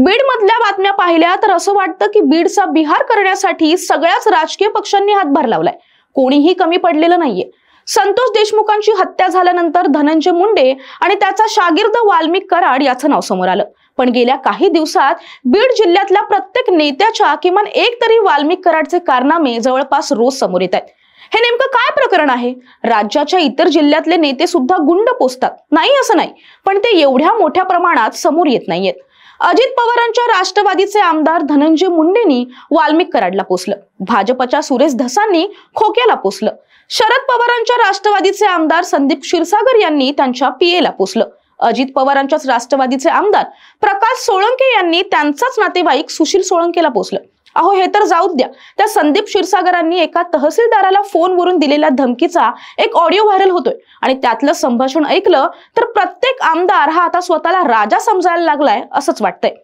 बीड मधल्या बातम्या पाहिल्या तर असं वाटतं की बीडचा बिहार करण्यासाठी सगळ्याच राजकीय पक्षांनी हातभार लावलाय. कोणीही कमी पडलेलं नाहीये. संतोष देशमुखांची हत्या झाल्यानंतर धनंजय मुंडे आणि त्याचा शागिर्द वाल्मिक कराड याचं नाव समोर आलं. पण गेल्या काही दिवसात बीड जिल्ह्यातल्या प्रत्येक नेत्याच्या किमान एक तरी वाल्मिक कराडचे कारनामे जवळपास रोज समोर येत आहेत. हे नेमकं काय प्रकरण आहे? राज्याच्या इतर जिल्ह्यातले नेते सुद्धा गुंड पोसतात, नाही असं नाही, पण ते एवढ्या मोठ्या प्रमाणात समोर येत नाहीयेत. अजित पवारांच्या राष्ट्रवादीचे आमदार धनंजय मुंडेंनी वाल्मिक कराडला पोसलं. भाजपच्या सुरेश धसांनी खोक्याला पोसलं. शरद पवारांच्या राष्ट्रवादीचे आमदार संदीप क्षीरसागर यांनी त्यांच्या पीएला पोसलं. अजित पवारांच्याच राष्ट्रवादीचे आमदार प्रकाश सोळंके यांनी त्यांचाच नातेवाईक सुशील सोळंकेला पोसलं. अहो, हे तर जाऊच द्या, त्या संदीप क्षीरसागरांनी एका तहसीलदाराला फोनवरून दिलेल्या धमकीचा एक ऑडिओ व्हायरल होतोय आणि त्यातलं संभाषण ऐकलं तर प्रत्येक आमदार हा आता स्वतःला राजा समजायला लागलाय असंच वाटतंय.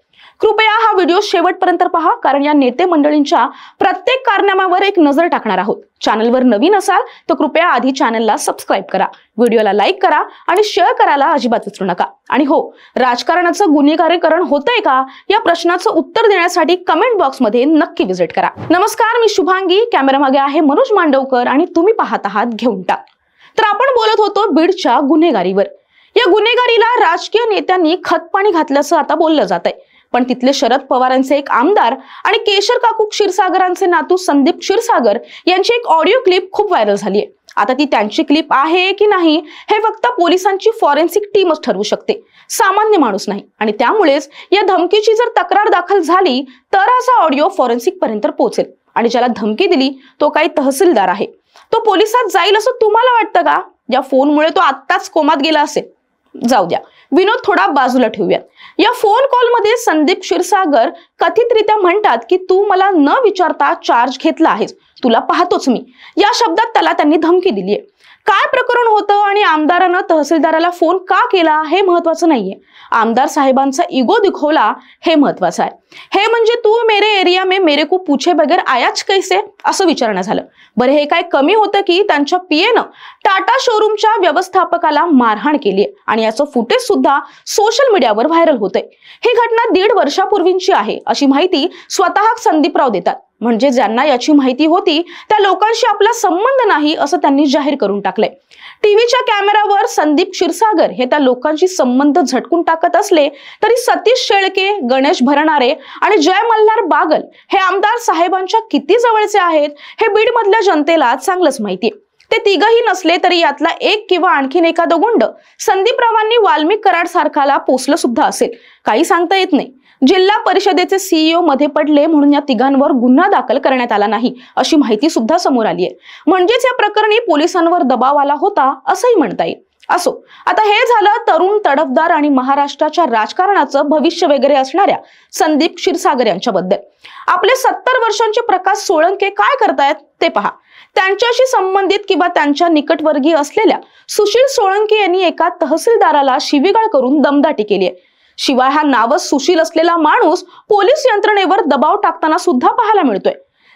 कृपया हा व्हिडिओ शेवटपर्यंत पहा, कारण या नेते मंडळींच्या प्रत्येक कारनाम्यावर एक नजर टाकणार आहोत. चॅनलवर नवीन असाल तर कृपया आधी चॅनलला सबस्क्राईब करा, व्हिडिओला लाईक करा आणि शेअर करायला अजिबात विसरू नका. आणि हो, राजकारणाचं गुन्हेगारीकरण होतंय का या प्रश्नाचं उत्तर देण्यासाठी कमेंट बॉक्समध्ये नक्की विजिट करा. नमस्कार, मी शुभांगी, कॅमेरामागे आहे मनोज मांडवकर आणि तुम्ही पाहत आहात घेऊन टाक. तर आपण बोलत होतो बीडच्या गुन्हेगारीवर. या गुन्हेगारीला राजकीय नेत्यांनी खतपाणी घातल्याचं आता बोललं जात आहे. पण तिथले शरद पवारांचे एक आमदार आणि केशर काकू क्षीरसागरांचे नातू संदीप क्षीरसागर यांची एक ऑडिओ क्लिप खूप व्हायरल झाली आहे. आता ती त्यांची क्लिप आहे की नाही हे फक्त पोलिसांची फॉरेन्सिक टीमच ठरवू शकते, सामान्य माणूस नाही. आणि त्यामुळेच या धमकीची जर तक्रार दाखल झाली तर असा ऑडिओ फॉरेन्सिक पर्यंत पोहोचेल. आणि ज्याला धमकी दिली तो काही तहसीलदार आहे. तो पोलिसात जाईल असं तुम्हाला वाटतं का? या फोनमुळे तो आत्ताच कोमात गेला असेल. जाऊ द्या, विनोद थोडा बाजूला ठेवूयात. या फोन कॉलमध्ये संदीप क्षीरसागर कथितरित्या म्हणतात की तू मला न विचारता चार्ज घेतला आहेस, तुला पाहतोच मी, या शब्दात त्याला त्यांनी धमकी दिली आहे. काय प्रकरण होतं आणि आमदारानं तहसीलदाराला फोन का केला हे महत्वाचं नाहीये. आमदार साहेबांचा इगो दिखवला हे महत्वाचं आहे. हे म्हणजे तू मेरे एरिया में मेरे को पूछे बगैर आयाच कैसे असं विचारणं झालं. बरं, हे काय कमी होतं की त्यांच्या पीएनं टाटा शोरूमच्या व्यवस्थापकाला मारहाण केली आणि याचं फुटेज सुद्धा सोशल मीडियावर व्हायरल होतंय. ही घटना 1.5 वर्षापूर्वीची आहे अशी माहिती स्वतः संदीपराव देतात. म्हणजे ज्यांना याची माहिती होती त्या लोकांशी आपला संबंध नाही असं त्यांनी जाहीर करून टाकलंय. टीव्हीच्या कॅमेऱ्यावर संदीप क्षीरसागर हे त्या लोकांशी संबंध झटकून टाकत असले तरी सतीश शेळके, गणेश भरणारे आणि जय मल्हार बागल हे आमदार साहेबांच्या किती जवळचे आहेत हे बीड मधल्या जनतेला चांगलंच माहितीये. ते तिघही नसले तरी यातला एक किंवा आणखीन एखादं गुंड संदीपरावांनी वाल्मिक कराड सारखाला पोसलं सुद्धा असेल, काही सांगता येत नाही. जिल्हा परिषदेचे सीईओ मध्ये पडले म्हणून या तिघांवर गुन्हा दाखल करण्यात आला नाही अशी माहिती सुद्धा समोर आली आहे. म्हणजेच या प्रकरणी पोलिसांवर दबाव आला होता असंही म्हणता येईल. असो, आता हे झालं तरुण, तडफदार आणि महाराष्ट्राच्या राजकारणाचं भविष्य वगैरे असणाऱ्या संदीप क्षीरसागर यांच्याबद्दल. आपले 70 वर्षांचे प्रकाश सोळंके काय करतायत ते पहा. त्यांच्याशी संबंधित किंवा त्यांच्या निकटवर्गीय असलेल्या सुशील सोळंके यांनी एका तहसीलदाराला शिवीगाळ करून दमदाटी केली आहे. शिवाय हा नावच सुशील असलेला माणूस पोलीस यंत्रणेवर दबाव टाकताना सुद्धा पाहायला मिळतोय.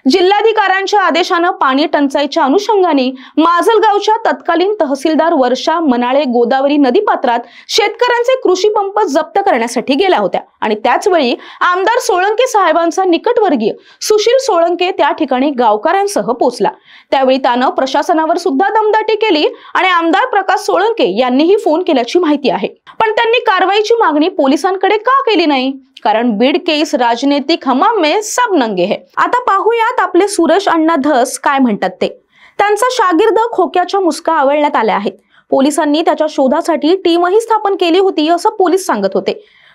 जिल्हाधिकाऱ्यांच्या आदेशानं पाणी टंचाईच्या अनुषंगाने माजलगावच्या तत्कालीन तहसीलदार वर्षा मनाळे गोदावरी नदीपात्रात शेतकऱ्यांचे कृषी पंप जप्त करण्यासाठी गेल्या होत्या आणि त्याच वेळी आमदार सोळंके साहेबांचा निकटवर्गीय सुशील सोळंके त्या ठिकाणी गावकऱ्यांसह पोहोचला. त्यावेळी त्यानं प्रशासनावर सुद्धा दमदाटी केली आणि आमदार प्रकाश सोळंके यांनीही फोन केल्याची माहिती आहे. पण त्यांनी कारवाईची मागणी पोलिसांकडे का केली नाही? कारण बीड केस राजनीतिक हमाम में सब नंगे है. आता पाहूयात आपले सुरेश अण्णा धस काय म्हणतात ते. त्यांचा शागिर्द खोक्याच्या मुसका आवळण्यात आल्या आहेत. पोलिसांनी त्याच्या शोधासाठी टीमही स्थापन केली होती असं पोलीस सांगत होते.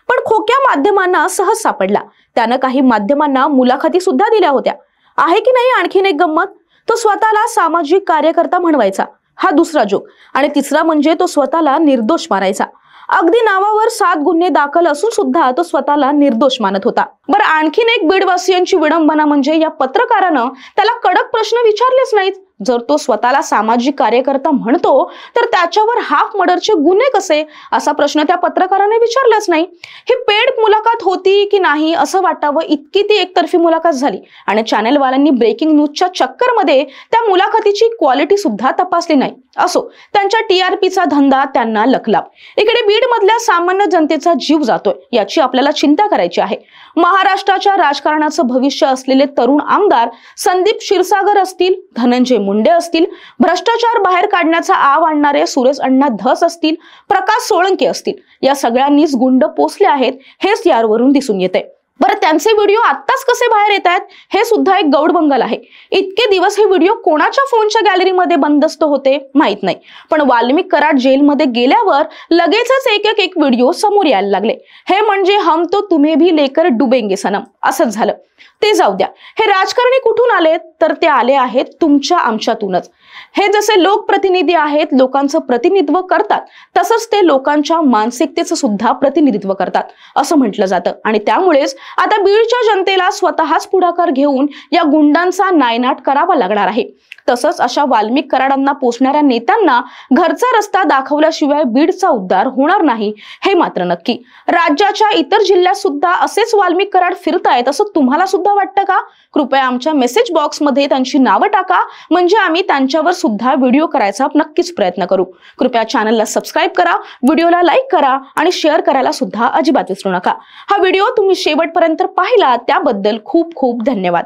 पण खोक्या माध्यमांना सहज सापडला. त्यानं काही माध्यमांना मुलाखती सुद्धा दिल्या होत्या. आहे की नाही आणखीन एक गंमत? तो स्वतःला सामाजिक कार्यकर्ता म्हणवायचा, हा दुसरा जोक. आणि तिसरा म्हणजे तो स्वतःला निर्दोष मारायचा. अगदी नावावर 7 गुन्हे दाखल असून सुद्धा तो स्वतःला निर्दोष मानत होता. बरं, आणखीन एक बीडवासियांची विडंबना म्हणजे या पत्रकारानं त्याला कडक प्रश्न विचारलेच नाहीत. जर तो स्वतःला सामाजिक कार्यकर्ता म्हणतो तर त्याच्यावर हाफ मर्डरचे गुन्हे कसे, असा प्रश्न त्या पत्रकाराने विचारलाच नाही. ही पेड मुलाखत होती की नाही असं वाटावं इतकी ती एकतर्फी मुलाखत झाली आणि चॅनेलवाल्यांनी ब्रेकिंग न्यूजच्या चक्करमध्ये त्या मुलाखतीची क्वालिटी सुद्धा तपासली नाही. असो, त्यांच्या टीआरपीचा धंदा त्यांना लखला. इकडे बीड मधल्या सामान्य जनतेचा जीव जातोय याची आपल्याला चिंता करायची आहे. महाराष्ट्राच्या राजकारणाचं भविष्य असलेले तरुण आमदार संदीप क्षीरसागर असतील, धनंजय मुंडे असतील, भ्रष्टाचार बाहेर काढण्याचा आव आणणारे सुरेश अण्णा धस असतील, प्रकाश सोळंके असतील, या सगळ्यांनीच गुंड पोसले आहेत हेच यावरून दिसून येते. बरं, त्यांचे व्हिडिओ आत्ताच कसे बाहेर येत आहेत हे सुद्धा एक गौडबंगाल आहे. इतके दिवस हे व्हिडिओ कोणाच्या फोनच्या गॅलरीमध्ये बंदस्त होते माहित नाही, पण वाल्मिक कराड जेलमध्ये गेल्यावर लगेचच एक व्हिडिओ समोर यायला लागले. हे म्हणजे हम तो तुम्हें भी लेकर डुबेंगे सनम असंच झालं. ते जाऊ द्या, हे राजकारणी कुठून आलेत तर ते आले आहेत तुमच्या आमच्यातूनच. हे जसे लोकप्रतिनिधी आहेत, लोकांचं प्रतिनिधित्व करतात, तसंच ते लोकांच्या मानसिकतेचं सुद्धा प्रतिनिधित्व करतात असं म्हटलं जातं. आणि त्यामुळेच आता बीडच्या जनतेला स्वतःच पुढाकार घेऊन या गुंडांचा नायनाट करावा लागणार आहे. तसंच अशा वाल्मिक कराडांना पोचणाऱ्या नेत्यांना घरचा रस्ता दाखवल्याशिवाय बीडचा उद्धार होणार नाही हे मात्र नक्की. राज्याच्या इतर जिल्ह्यात सुद्धा असेच वाल्मिक कराड फिरतायत असं तुम्हाला सुद्धा वाटतं का? कृपया आमच्या मेसेज बॉक्समध्ये त्यांची नावं टाका, म्हणजे आम्ही त्यांच्यावर सुद्धा व्हिडिओ करायचा नक्कीच प्रयत्न करू. कृपया चॅनलला सबस्क्राईब करा, व्हिडिओला लाईक करा आणि शेअर करायला सुद्धा अजिबात विसरू नका. हा व्हिडिओ तुम्ही शेवटपर्यंत पाहिला त्याबद्दल खूप खूप धन्यवाद.